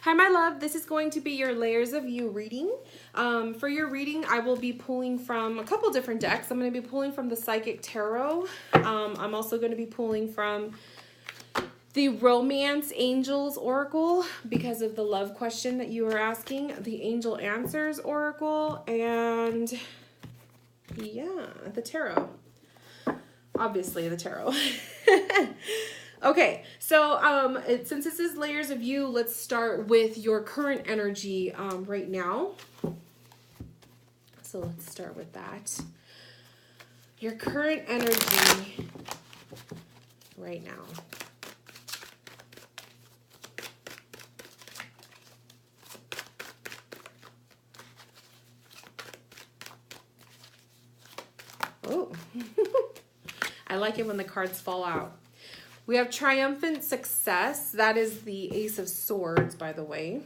Hi, my love. This is going to be your Layers of You reading. For your reading, I will be pulling from a couple different decks. I'm going to be pulling from the Psychic Tarot. I'm also going to be pulling from the Romance Angels Oracle because of the love question that you were asking, the Angel Answers Oracle, and yeah, the Tarot. Obviously, the Tarot. Okay, so since this is Layers of You, let's start with your current energy right now. So let's start with that. Your current energy right now. Oh, I like it when the cards fall out. We have triumphant success. That is the Ace of Swords, by the way.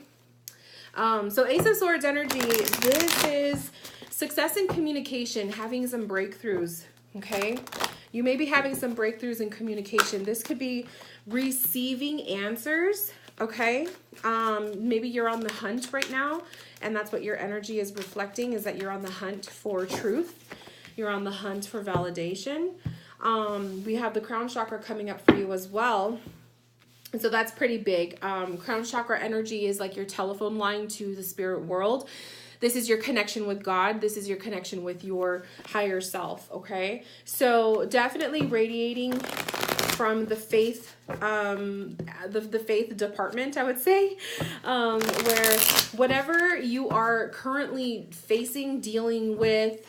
So Ace of Swords energy, this is success in communication, having some breakthroughs, okay? You may be having some breakthroughs in communication. This could be receiving answers, okay? Maybe you're on the hunt right now, and that's what your energy is reflecting, is that you're on the hunt for truth. You're on the hunt for validation. We have the crown chakra coming up for you as well. And so that's pretty big. Crown chakra energy is like your telephone line to the spirit world. This is your connection with God. This is your connection with your higher self, okay? So definitely radiating from the faith, the faith department, I would say, where whatever you are currently facing, dealing with,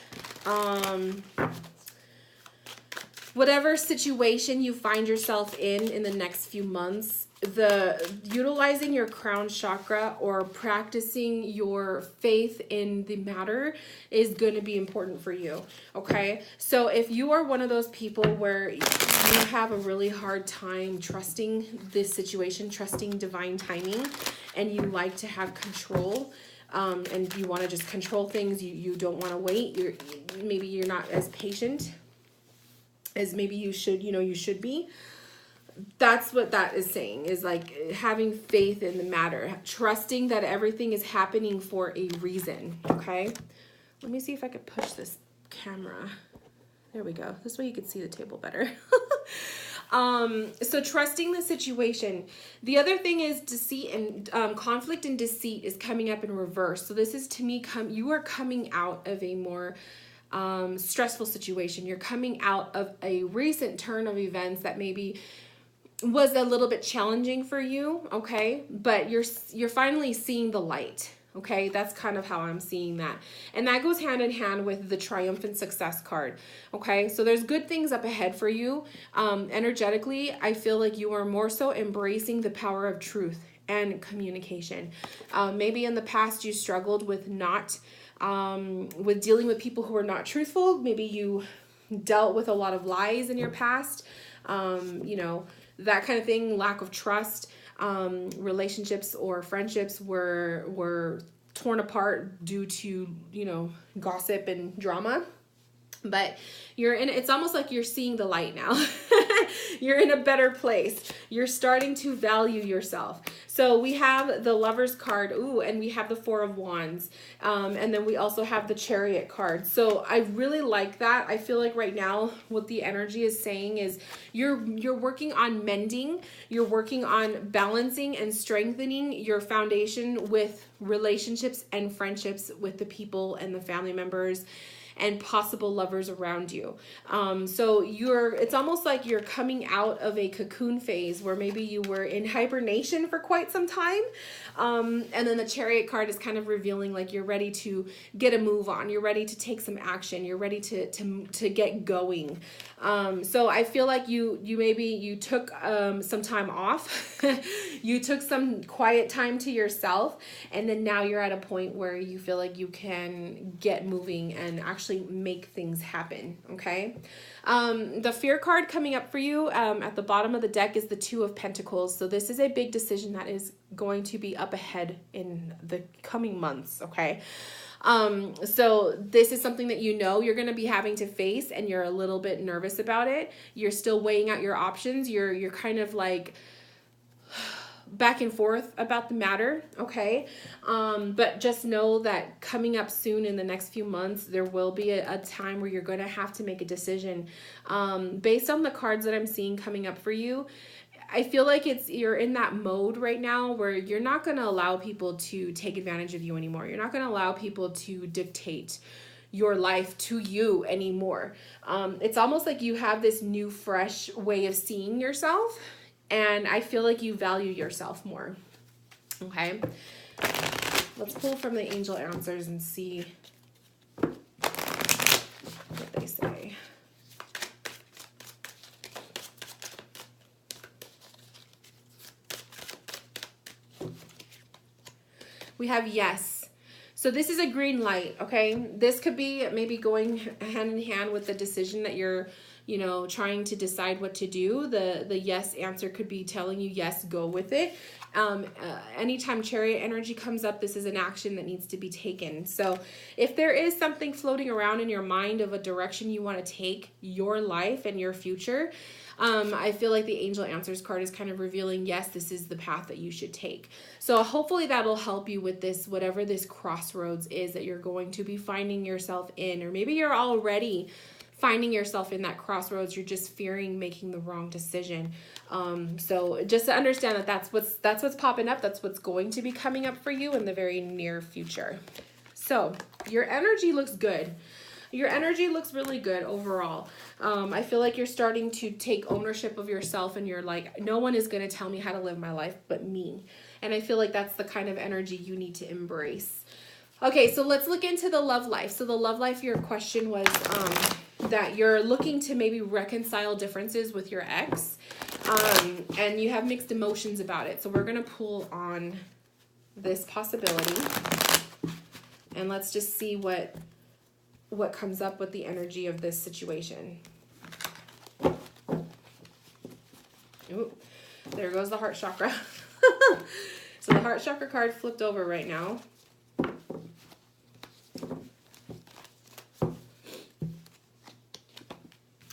whatever situation you find yourself in the next few months, the utilizing your crown chakra or practicing your faith in the matter is going to be important for you. Okay, so if you are one of those people where you have a really hard time trusting this situation, trusting divine timing, and you like to have control, and you want to just control things, you don't want to wait, maybe you're not as patient as maybe you should be. That's what that is saying, is like having faith in the matter, trusting that everything is happening for a reason. Okay, let me see if I could push this camera. There we go. This way you can see the table better. So trusting the situation. The other thing is deceit and conflict and deceit is coming up in reverse. So this is, to me, you are coming out of a more stressful situation. You're coming out of a recent turn of events that maybe was a little bit challenging for you, okay? But you're finally seeing the light, okay? That's kind of how I'm seeing that. And that goes hand in hand with the triumphant success card, okay? So there's good things up ahead for you. Energetically, I feel like you are more so embracing the power of truth and communication. Maybe in the past you struggled with with dealing with people who are not truthful. Maybe you dealt with a lot of lies in your past, that kind of thing, lack of trust. Relationships or friendships were torn apart due to, gossip and drama. But it's almost like you're seeing the light now. You're in a better place. You're starting to value yourself. So we have the Lover's card, and we have the Four of Wands. And then we also have the Chariot card. So I really like that. I feel like right now what the energy is saying is you're working on mending. You're working on balancing and strengthening your foundation with relationships and friendships with the people and the family members and possible lovers around you. So it's almost like you're coming out of a cocoon phase where maybe you were in hibernation for quite some time. And then the Chariot card is kind of revealing like you're ready to get a move on. You're ready to take some action. You're ready to get going. So I feel like you took some time off. You took some quiet time to yourself, and then now you're at a point where you feel like you can get moving and actually make things happen. Okay. The Fear card coming up for you at the bottom of the deck is the Two of Pentacles. So this is a big decision that is going to be up ahead in the coming months. Okay. So this is something that you're going to be having to face, and you're a little bit nervous about it. You're still weighing out your options. You're kind of like, back and forth about the matter, okay? But just know that coming up soon in the next few months, there will be a time where you're going to have to make a decision. Based on the cards that I'm seeing coming up for you, I feel like you're in that mode right now where you're not going to allow people to take advantage of you anymore. You're not going to allow people to dictate your life to you anymore. It's almost like you have this new, fresh way of seeing yourself, and I feel like you value yourself more. Okay, let's pull from the angel answers and see what they say. We have yes. So this is a green light, okay? This could be maybe going hand in hand with the decision that you're, trying to decide what to do. The yes answer could be telling you, yes, go with it. Anytime chariot energy comes up, this is an action that needs to be taken. So if there is something floating around in your mind of a direction you want to take your life and your future, I feel like the angel answers card is kind of revealing, yes, this is the path that you should take. So hopefully that'll help you with this, whatever this crossroads is that you're going to be finding yourself in, or maybe you're already finding yourself in that crossroads. You're just fearing making the wrong decision. So just to understand that that's what's popping up. That's what's going to be coming up for you in the very near future. So your energy looks good. Your energy looks really good overall. I feel like you're starting to take ownership of yourself, and you're like, no one is going to tell me how to live my life but me. And I feel like that's the kind of energy you need to embrace. Okay, so let's look into the love life. So the love life, your question was that you're looking to maybe reconcile differences with your ex, and you have mixed emotions about it. So we're going to pull on this possibility, and let's just see what comes up with the energy of this situation. Ooh, there goes the heart chakra. So the heart chakra card flipped over right now.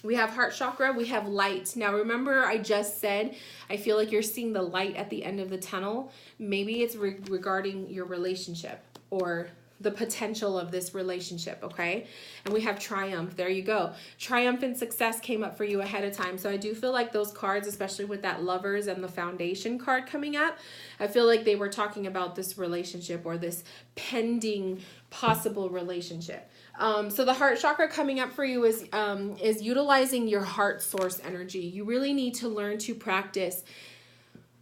We have heart chakra, we have light. Now remember, I just said, I feel like you're seeing the light at the end of the tunnel. Maybe it's regarding your relationship or the potential of this relationship, okay? And we have triumph. There you go. Triumph and success came up for you ahead of time. So I do feel like those cards, especially with that lovers and the foundation card coming up, I feel like they were talking about this relationship or this pending possible relationship. So the heart chakra coming up for you is utilizing your heart source energy. You really need to learn to practice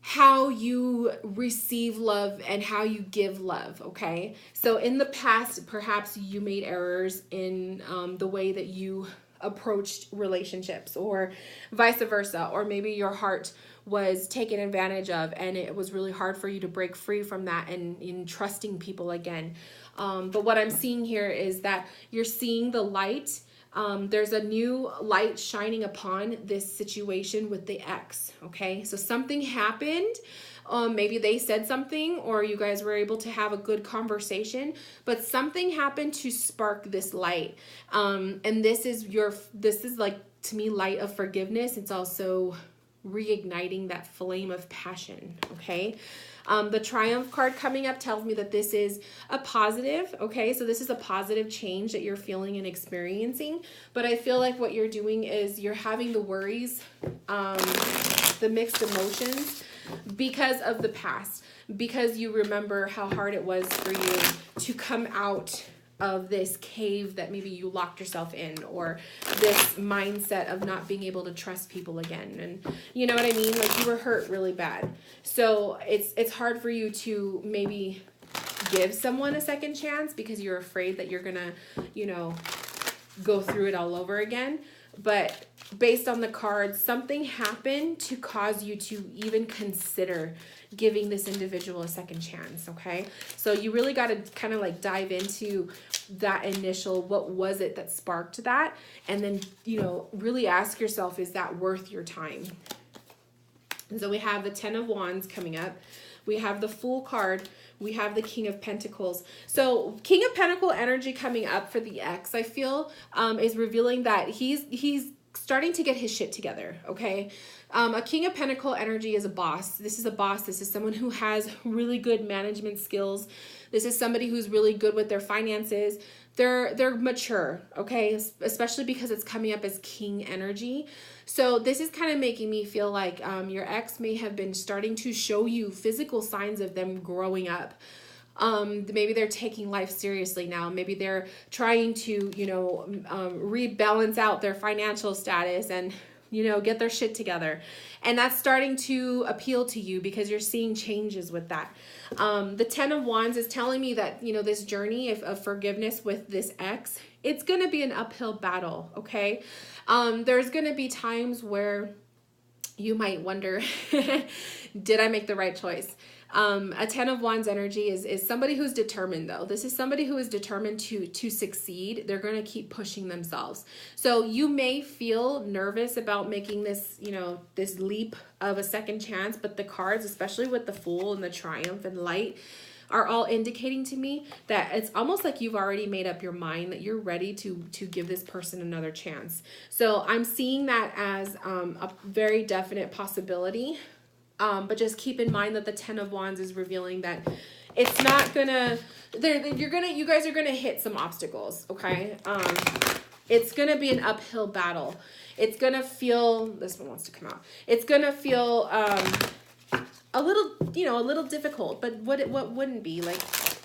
how you receive love and how you give love, okay? So in the past, perhaps you made errors in the way that you approached relationships, or vice versa, or maybe your heart was taken advantage of and it was really hard for you to break free from that and in trusting people again. But what I'm seeing here is that you're seeing the light. There's a new light shining upon this situation with the ex, okay? So something happened. Maybe they said something, or you guys were able to have a good conversation, but something happened to spark this light. And this is like, to me, light of forgiveness. It's also reigniting that flame of passion, okay? The triumph card coming up tells me that this is a positive, okay? So this is a positive change that you're feeling and experiencing. But I feel like what you're doing is you're having the worries, the mixed emotions because of the past, because you remember how hard it was for you to come out of this cave that maybe you locked yourself in, or this mindset of not being able to trust people again. And you know what I mean? Like, you were hurt really bad. So it's hard for you to maybe give someone a second chance because you're afraid that you're gonna, go through it all over again. But based on the cards, something happened to cause you to even consider giving this individual a second chance, okay? So you really got to kind of like dive into that initial, what was it that sparked that? And then, really ask yourself, is that worth your time? And so we have the 10 of Wands coming up. We have the Fool card. We have the King of Pentacles. So King of Pentacle energy coming up for the ex, I feel, is revealing that he's starting to get his shit together, okay? A King of Pentacle energy is a boss. This is a boss. This is someone who has really good management skills. This is somebody who's really good with their finances. They're mature, okay? Especially because it's coming up as King energy. So this is kind of making me feel like your ex may have been starting to show you physical signs of them growing up. Maybe they're taking life seriously now. Maybe they're trying to, rebalance out their financial status and, get their shit together. And that's starting to appeal to you because you're seeing changes with that. The 10 of Wands is telling me that, this journey of forgiveness with this ex, it's going to be an uphill battle. Okay. There's going to be times where you might wonder, did I make the right choice? A 10 of Wands energy is somebody who's determined, though. This is somebody who is determined to succeed. They're going to keep pushing themselves. So you may feel nervous about making this, this leap of a second chance, but the cards, especially with the Fool and the Triumph and Light, are all indicating to me that it's almost like you've already made up your mind that you're ready to give this person another chance. So I'm seeing that as a very definite possibility. But just keep in mind that the 10 of Wands is revealing that it's not gonna, you guys are gonna hit some obstacles, okay? It's gonna be an uphill battle. It's gonna feel, this one wants to come out. It's gonna feel a little difficult, but what wouldn't be? Like,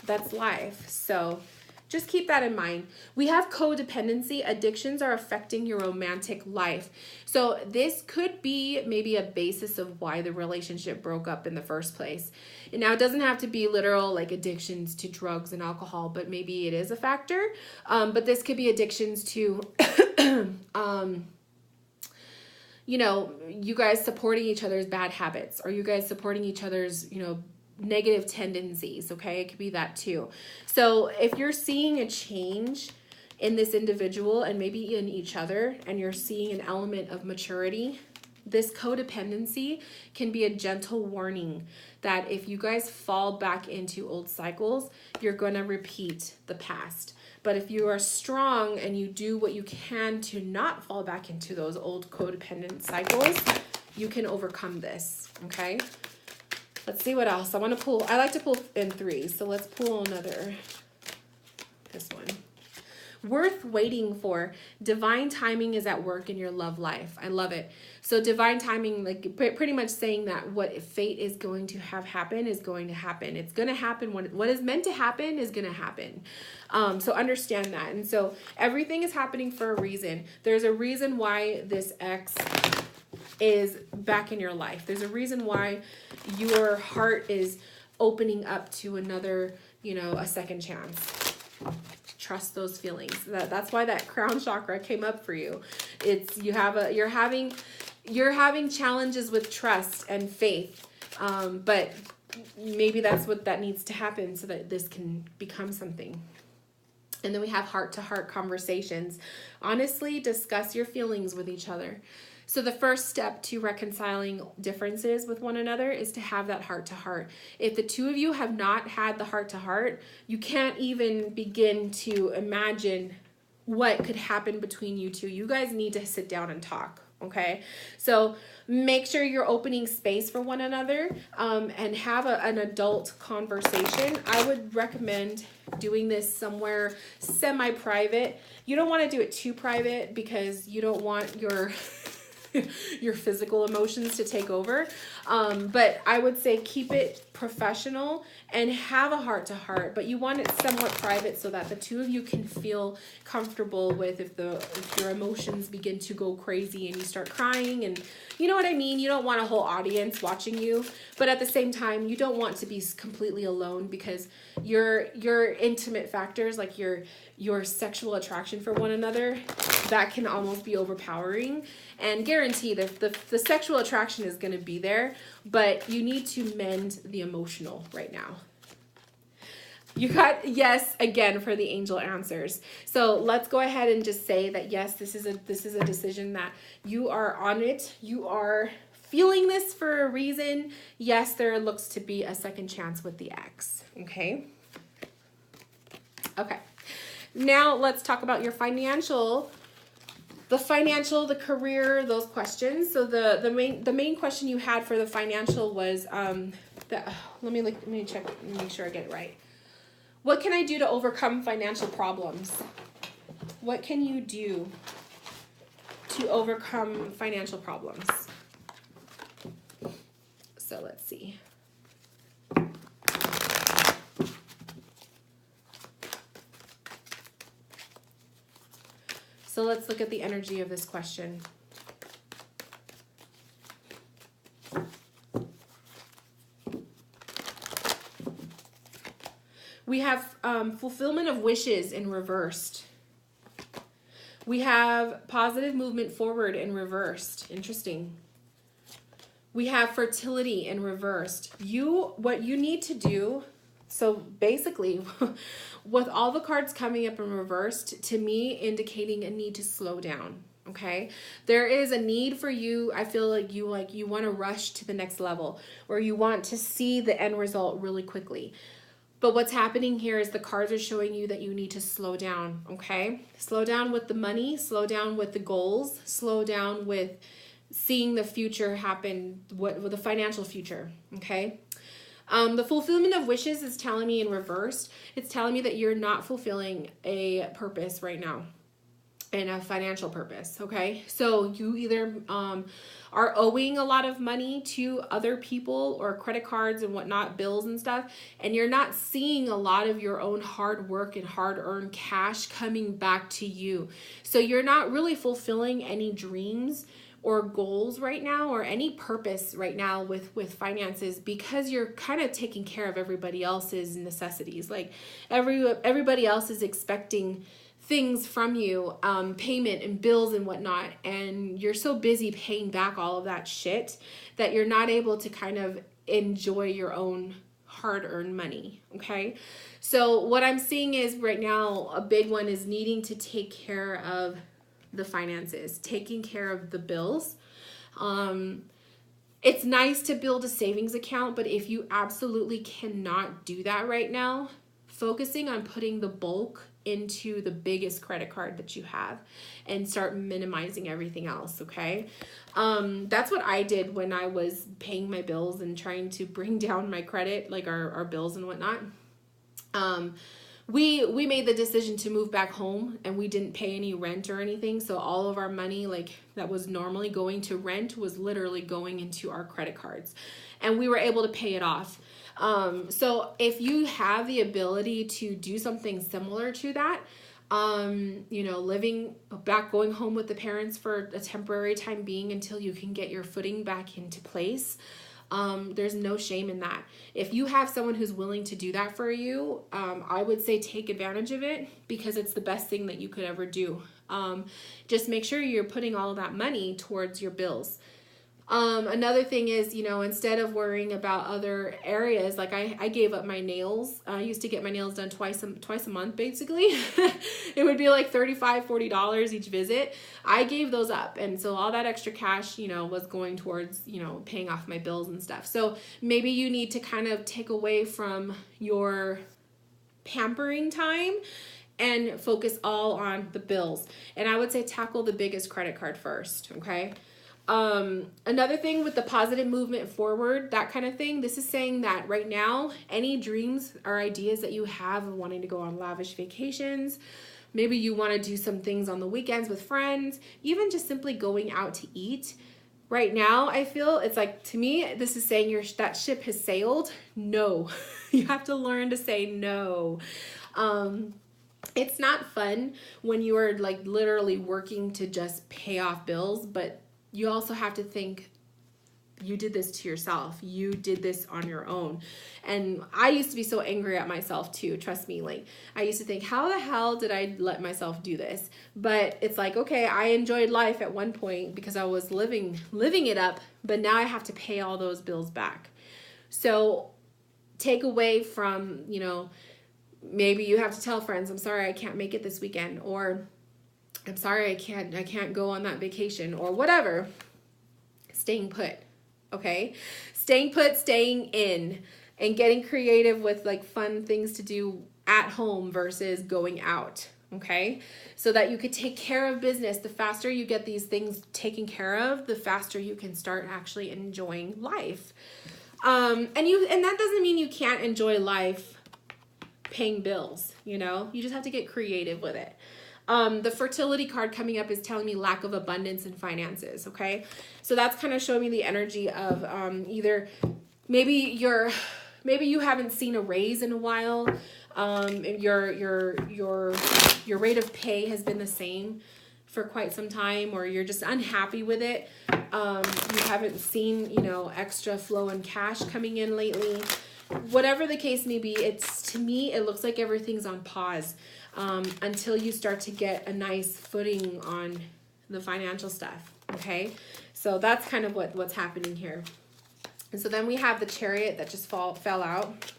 that's life. So just keep that in mind. We have codependency. Addictions are affecting your romantic life. So this could be maybe a basis of why the relationship broke up in the first place. And now it doesn't have to be literal like addictions to drugs and alcohol, but maybe it is a factor. But this could be addictions to, you guys supporting each other's bad habits, or you guys supporting each other's, negative tendencies. Okay. It could be that too. So if you're seeing a change in this individual and maybe in each other, and you're seeing an element of maturity, this codependency can be a gentle warning that if you guys fall back into old cycles, you're going to repeat the past. But if you are strong and you do what you can to not fall back into those old codependent cycles, you can overcome this. Okay. Let's see what else. I like to pull in threes. So let's pull another, this one. Worth waiting for. Divine timing is at work in your love life. I love it. So divine timing, like pretty much saying that what fate is going to have happen is going to happen. It's going to happen when what is meant to happen is going to happen. So understand that. And so everything is happening for a reason. There's a reason why this ex is back in your life. There's a reason why your heart is opening up to another, a second chance. Trust those feelings. That's why that crown chakra came up for you. It's you're having challenges with trust and faith. But maybe that's what that needs to happen so that this can become something. And then we have heart-to-heart conversations. Honestly, discuss your feelings with each other. So the first step to reconciling differences with one another is to have that heart-to-heart. If the two of you have not had the heart-to-heart, you can't even begin to imagine what could happen between you two. You guys need to sit down and talk, okay? So make sure you're opening space for one another and have an adult conversation. I would recommend doing this somewhere semi-private. You don't want to do it too private because you don't want your physical emotions to take over. But I would say keep it professional and have a heart-to-heart, but you want it somewhat private so that the two of you can feel comfortable with if your emotions begin to go crazy and you start crying, and you know what I mean? You don't want a whole audience watching you, but at the same time, you don't want to be completely alone because your intimate factors, like your sexual attraction for one another, that can almost be overpowering. And guarantee that the sexual attraction is going to be there, but you need to mend the emotional right now. You got yes again for the angel answers. So let's go ahead and just say that yes, this is a decision that you are on it. You are feeling this for a reason. Yes, there looks to be a second chance with the ex. Okay. Okay. Now let's talk about your financial The financial, the career, those questions. So the main question you had for the financial was let me check and make sure I get it right. What can I do to overcome financial problems? What can you do to overcome financial problems? So let's see. So let's look at the energy of this question. We have fulfillment of wishes in reversed. We have positive movement forward in reversed. Interesting. We have fertility in reversed. What you need to do, so basically, with all the cards coming up in reversed, to me, indicating a need to slow down. Okay, there is a need for you. I feel like you want to rush to the next level, or you want to see the end result really quickly. But what's happening here is the cards are showing you that you need to slow down, okay? Slow down with the money, slow down with the goals, slow down with seeing the future happen, with the financial future, okay? The fulfillment of wishes is telling me in reverse. It's telling me that you're not fulfilling a purpose right now. And a financial purpose, okay? So you either are owing a lot of money to other people or credit cards and whatnot, bills and stuff, and you're not seeing a lot of your own hard work and hard-earned cash coming back to you. So you're not really fulfilling any dreams or goals right now, or any purpose right now with finances, because you're kind of taking care of everybody else's necessities. Like everybody else is expecting things from you, payment and bills and whatnot, and you're so busy paying back all of that shit that you're not able to kind of enjoy your own hard-earned money, okay? So what I'm seeing is right now a big one is needing to take care of the finances, taking care of the bills. It's nice to build a savings account, but if you absolutely cannot do that right now, focusing on putting the bulk into the biggest credit card that you have and start minimizing everything else, okay? That's what I did when I was paying my bills and trying to bring down my credit, like our bills and whatnot. We made the decision to move back home, and we didn't pay any rent or anything. So all of our money, like that was normally going to rent, was literally going into our credit cards, and we were able to pay it off. So if you have the ability to do something similar to that, living back, going home with the parents for a temporary time being until you can get your footing back into place, there's no shame in that. If you have someone who's willing to do that for you, I would say take advantage of it, because it's the best thing that you could ever do. Just make sure you're putting all of that money towards your bills. Another thing is, instead of worrying about other areas, like I gave up my nails. I used to get my nails done twice a month, basically. It would be like $35, $40 each visit. I gave those up. And so all that extra cash, was going towards, paying off my bills and stuff. So maybe you need to kind of take away from your pampering time and focus all on the bills. And I would say tackle the biggest credit card first, okay? Another thing with the positive movement forward, that kind of thing, this is saying that right now, any dreams or ideas that you have of wanting to go on lavish vacations, maybe you want to do some things on the weekends with friends, even just simply going out to eat. Right now, I feel it's like, to me, this is saying that ship has sailed. No, you have to learn to say no. It's not fun when you are like literally working to just pay off bills, but you also have to think, you did this to yourself. You did this on your own. And I used to be so angry at myself too. Trust me. Like, I used to think, how the hell did I let myself do this? But it's like, okay, I enjoyed life at one point because I was living it up, but now I have to pay all those bills back. So take away from, maybe you have to tell friends, I'm sorry, I can't make it this weekend, or I'm sorry, I can't go on that vacation, or whatever. Staying put, okay? Staying put, staying in, and getting creative with like fun things to do at home versus going out, okay? So that you could take care of business. The faster you get these things taken care of, the faster you can start actually enjoying life. And that doesn't mean you can't enjoy life paying bills, you know? You just have to get creative with it. The fertility card coming up is telling me lack of abundance in finances, okay? So that's kind of showing me the energy of either maybe you haven't seen a raise in a while. Your rate of pay has been the same for quite some time, or you're just unhappy with it. You haven't seen, extra flow in cash coming in lately. Whatever the case may be, to me, it looks like everything's on pause until you start to get a nice footing on the financial stuff, okay? So that's kind of what's happening here. And so then we have the Chariot that just fell out.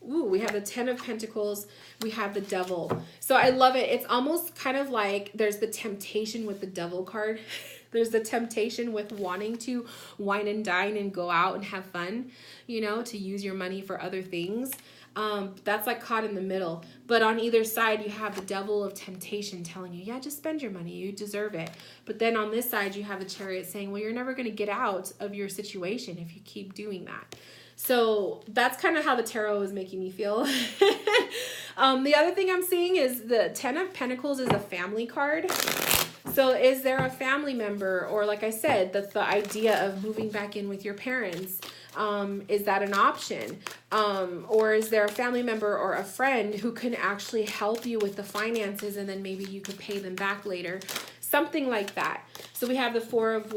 Ooh, we have the 10 of Pentacles. We have the Devil. So I love it. It's almost kind of like there's the temptation with the Devil card. There's the temptation with wanting to wine and dine and go out and have fun, to use your money for other things. That's like caught in the middle. But on either side, you have the Devil of temptation telling you, yeah, just spend your money. You deserve it. But then on this side, you have the Chariot saying, well, you're never going to get out of your situation if you keep doing that. So that's kind of how the tarot is making me feel. The other thing I'm seeing is the 10 of Pentacles is a family card. So is there a family member, or like I said, the idea of moving back in with your parents? Is that an option? Or is there a family member or a friend who can actually help you with the finances, and then maybe you could pay them back later? Something like that. So we have the Four of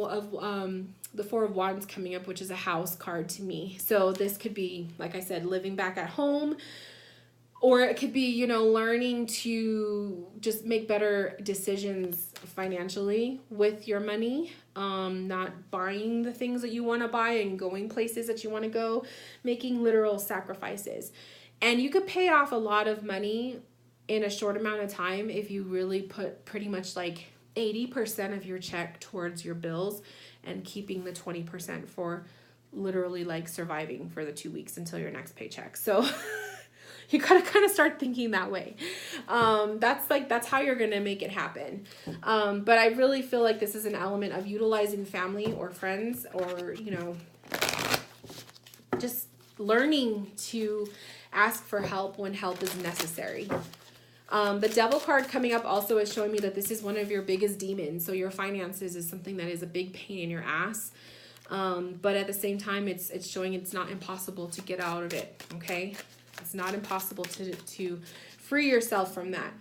Wands coming up, which is a house card to me. So this could be, like I said, living back at home, or it could be, learning to just make better decisions financially with your money, not buying the things that you want to buy and going places that you want to go, making literal sacrifices. And you could pay off a lot of money in a short amount of time if you really put pretty much like 80% of your check towards your bills and keeping the 20% for literally like surviving for the 2 weeks until your next paycheck. So you gotta kind of start thinking that way. That's how you're gonna make it happen. But I really feel like this is an element of utilizing family or friends, or just learning to ask for help when help is necessary. The Devil card coming up also is showing me that this is one of your biggest demons. So your finances is something that is a big pain in your ass. But at the same time, it's showing it's not impossible to get out of it, okay? It's not impossible to free yourself from that.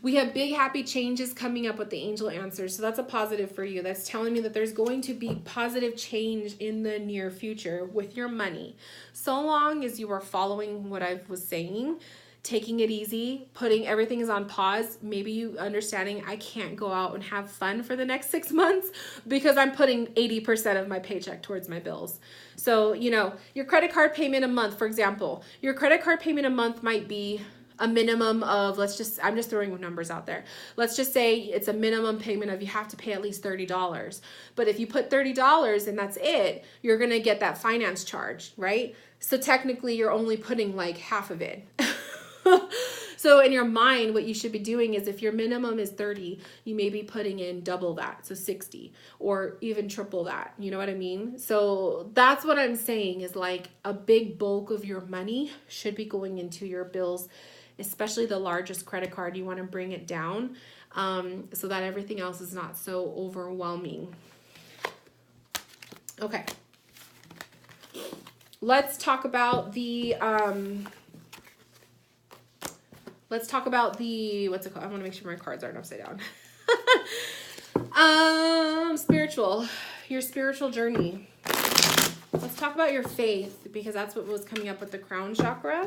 We have big happy changes coming up with the angel answers. So that's a positive for you. That's telling me that there's going to be positive change in the near future with your money. So long as you are following what I was saying, taking it easy, putting everything is on pause, maybe you understanding I can't go out and have fun for the next 6 months because I'm putting 80% of my paycheck towards my bills. So, your credit card payment a month, for example, your credit card payment a month might be a minimum of, I'm just throwing numbers out there. Let's just say it's a minimum payment of you have to pay at least $30. But if you put $30 and that's it, you're going to get that finance charge, right? So technically you're only putting like half of it. So in your mind, what you should be doing is if your minimum is 30, you may be putting in double that, so 60, or even triple that. You know what I mean? So that's what I'm saying is like a big bulk of your money should be going into your bills, especially the largest credit card. You want to bring it down so that everything else is not so overwhelming. Okay. Let's talk about the... what's it called? I want to make sure my cards aren't upside down. Spiritual. Your spiritual journey. Let's talk about your faith, because that's what was coming up with the crown chakra.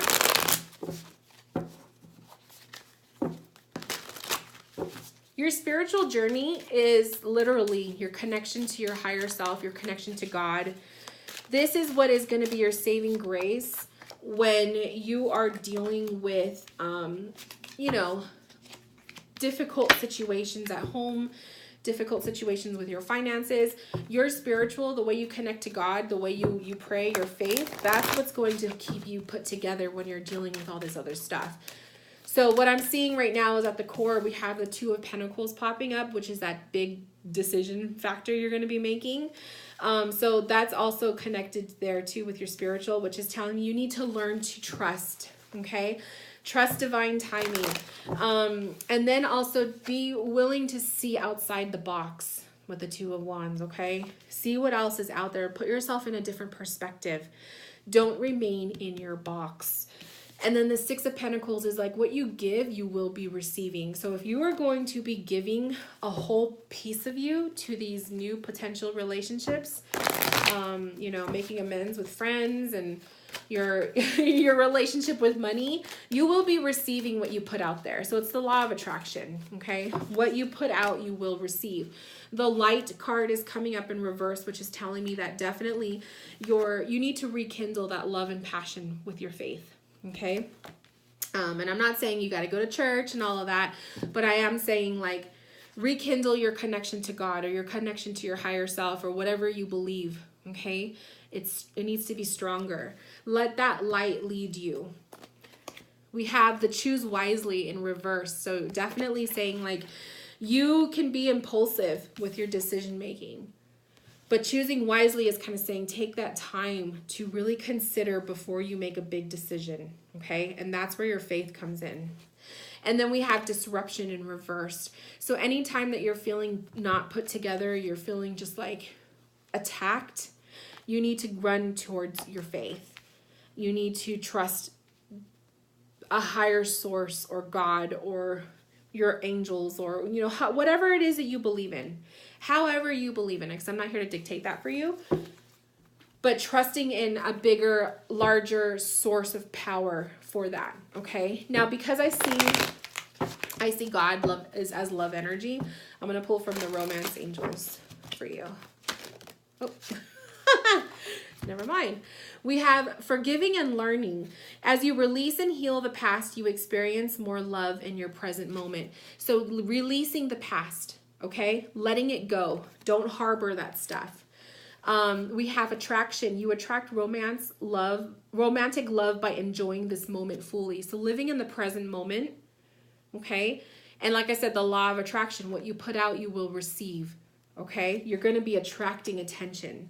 Your spiritual journey is literally your connection to your higher self, your connection to God. This is what is going to be your saving grace when you are dealing with, difficult situations at home, difficult situations with your finances. Your spiritual, the way you connect to God, the way you pray, your faith, that's what's going to keep you put together when you're dealing with all this other stuff. So what I'm seeing right now is at the core, we have the Two of Pentacles popping up, which is that big decision factor you're going to be making. So that's also connected there too with your spiritual, which is telling you need to learn to trust. Okay. Trust divine timing. And then also be willing to see outside the box with the Two of Wands. Okay. See what else is out there. Put yourself in a different perspective. Don't remain in your box. And then the Six of Pentacles is like what you give, you will be receiving. So if you are going to be giving a whole piece of you to these new potential relationships, you know, making amends with friends and your your relationship with money, you will be receiving what you put out there. So it's the law of attraction, okay? What you put out, you will receive. The Light card is coming up in reverse, which is telling me that definitely you need to rekindle that love and passion with your faith. Okay. And I'm not saying you got to go to church and all of that, but I am saying like rekindle your connection to God or your connection to your higher self or whatever you believe. Okay. It needs to be stronger. Let that light lead you. We have the Choose Wisely in reverse. So definitely saying like you can be impulsive with your decision making. But choosing wisely is kind of saying take that time to really consider before you make a big decision, okay? And that's where your faith comes in. And then we have disruption in reverse. So anytime that you're feeling not put together, you're feeling just like attacked, you need to run towards your faith. You need to trust a higher source or God or your angels or, you know, whatever it is that you believe in. However you believe in it, because I'm not here to dictate that for you, but trusting in a bigger, larger source of power for that, okay? Now, because I see God as love energy, I'm going to pull from the Romance Angels for you. Oh, never mind. We have forgiving and learning. As you release and heal the past, you experience more love in your present moment. So releasing the past. Okay, letting it go. Don't harbor that stuff. We have attraction. You attract romantic love by enjoying this moment fully. So living in the present moment. Okay, and like I said, the law of attraction. What you put out, you will receive. Okay, you're going to be attracting attention.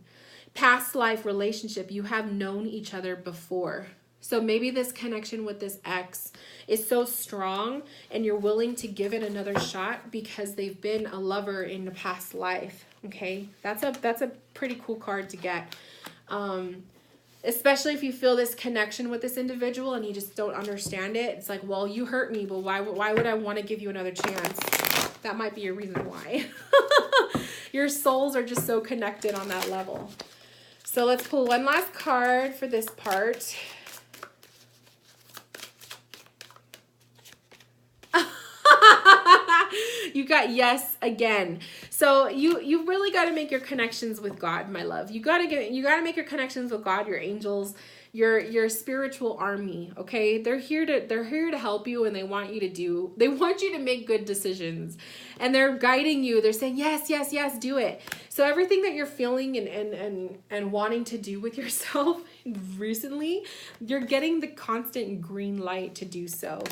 Past life relationship. You have known each other before. So maybe this connection with this ex is so strong and you're willing to give it another shot because they've been a lover in the past life. Okay, that's a pretty cool card to get. Especially if you feel this connection with this individual and you just don't understand it. It's like, well, you hurt me, but why would I want to give you another chance? That might be a reason why. Your souls are just so connected on that level. So let's pull one last card for this part. You got yes again. So you really got to make your connections with God, my love. You got to make your connections with God, your angels, your spiritual army, okay? They're here to help you and they want you to make good decisions. And they're guiding you. They're saying, "Yes, yes, yes, do it." So everything that you're feeling and wanting to do with yourself recently, you're getting the constant green light to do so.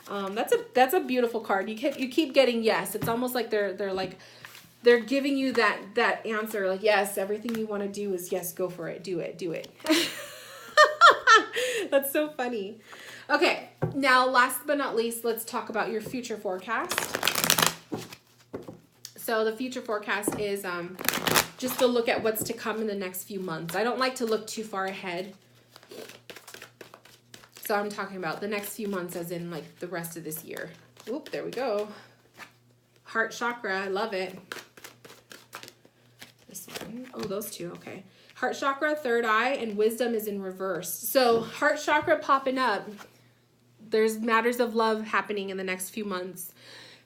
That's a beautiful card. You keep getting yes. It's almost like they're giving you that answer, like, yes, everything you want to do is yes, go for it. Do it. That's so funny. Okay, now last but not least, let's talk about your future forecast. So the future forecast is just to look at what's to come in the next few months. I don't like to look too far ahead. So I'm talking about the next few months as in like the rest of this year. Oop, there we go. Heart chakra, I love it. This one. Oh, those two, okay. Heart chakra, third eye, and wisdom is in reverse. So heart chakra popping up. There's matters of love happening in the next few months.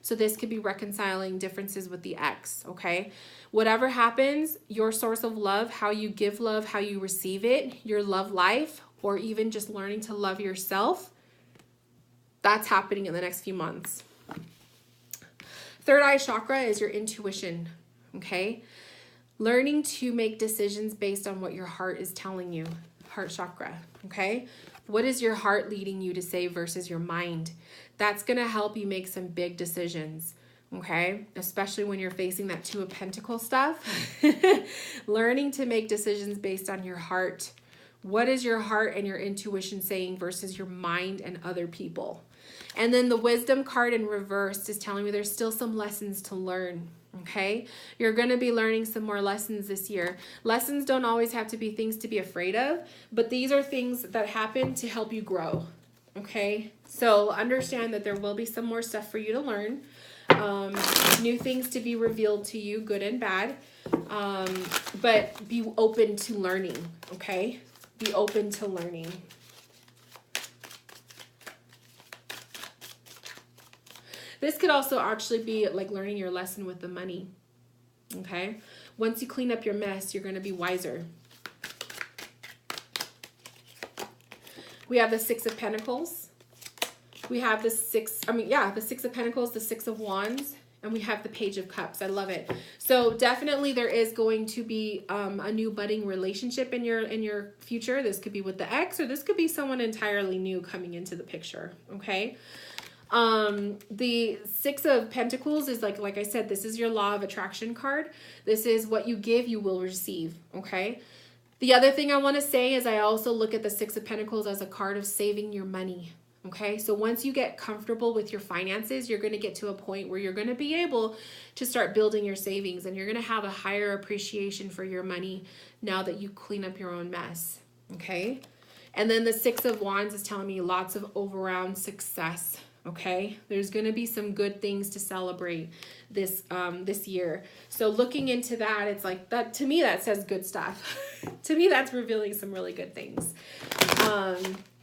So this could be reconciling differences with the ex, okay? Whatever happens, your source of love, how you give love, how you receive it, your love life, or even just learning to love yourself, that's happening in the next few months. Third eye chakra is your intuition, okay? Learning to make decisions based on what your heart is telling you, heart chakra, okay? What is your heart leading you to say versus your mind? That's going to help you make some big decisions, okay? Especially when you're facing that Two of Pentacles stuff. Learning to make decisions based on your heart. What is your heart and your intuition saying versus your mind and other people? And then the Wisdom card in reverse is telling me there's still some lessons to learn. Okay, you're going to be learning some more lessons this year. Lessons don't always have to be things to be afraid of, but these are things that happen to help you grow. Okay, so understand that there will be some more stuff for you to learn, new things to be revealed to you, good and bad, but be open to learning. Okay, be open to learning. This could also actually be like learning your lesson with the money, okay? Once you clean up your mess, you're going to be wiser. We have the Six of Pentacles. We have the Six of Pentacles, the Six of Wands, and we have the Page of Cups. I love it. So definitely there is going to be a new budding relationship in your future. This could be with the ex, or this could be someone entirely new coming into the picture, okay? The Six of Pentacles is like I said, this is your law of attraction card. This is what you give, you will receive. Okay. The other thing I want to say is I also look at the Six of Pentacles as a card of saving your money. Okay. So once you get comfortable with your finances, you're going to get to a point where you're going to be able to start building your savings, and you're going to have a higher appreciation for your money now that you clean up your own mess. Okay. And then the Six of Wands is telling me lots of all-around success. Okay, there's going to be some good things to celebrate this year. So looking into that, it's like that to me, that says good stuff. To me, that's revealing some really good things.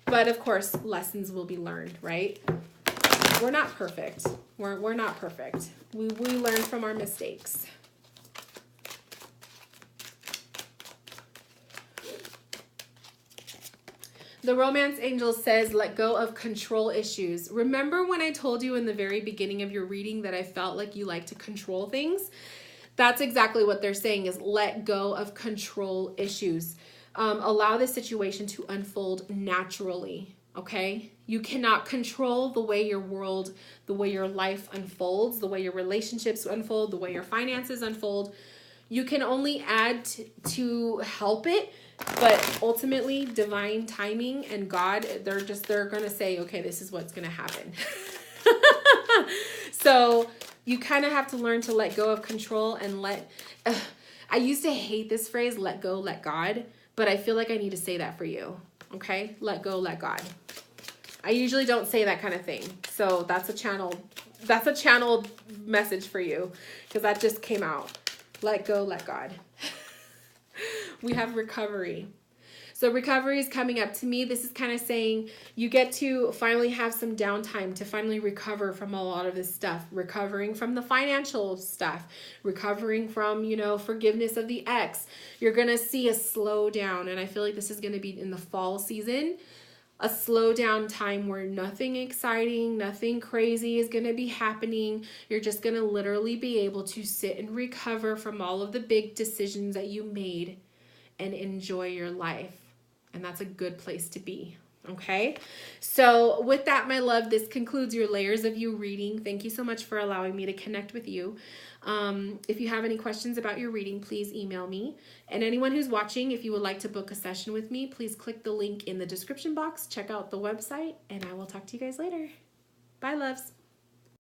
But of course, lessons will be learned, right? We're not perfect. We're not perfect. We learn from our mistakes. The Romance Angel says, let go of control issues. Remember when I told you in the very beginning of your reading that I felt like you like to control things? That's exactly what they're saying, is let go of control issues. Allow the situation to unfold naturally, okay? You cannot control the way your world, the way your life unfolds, the way your relationships unfold, the way your finances unfold. You can only add to help it. But ultimately, divine timing and God, they're going to say, okay, this is what's going to happen. So you kind of have to learn to let go of control and I used to hate this phrase, let go, let God, but I feel like I need to say that for you. Okay. Let go, let God. I usually don't say that kind of thing. So that's a channeled message for you, because that just came out. Let go, let God. We have recovery. So recovery is coming up. To me, this is kind of saying you get to finally have some downtime to finally recover from a lot of this stuff. Recovering from the financial stuff. Recovering from, forgiveness of the ex. You're going to see a slowdown. And I feel like this is going to be in the fall season. A slow down time where nothing exciting, nothing crazy is going to be happening. You're just going to literally be able to sit and recover from all of the big decisions that you made and enjoy your life. And that's a good place to be. Okay. So with that, my love, this concludes your Layers of You reading. Thank you so much for allowing me to connect with you. If you have any questions about your reading, please email me. And anyone who's watching, if you would like to book a session with me, please click the link in the description box, check out the website, and I will talk to you guys later. Bye, loves.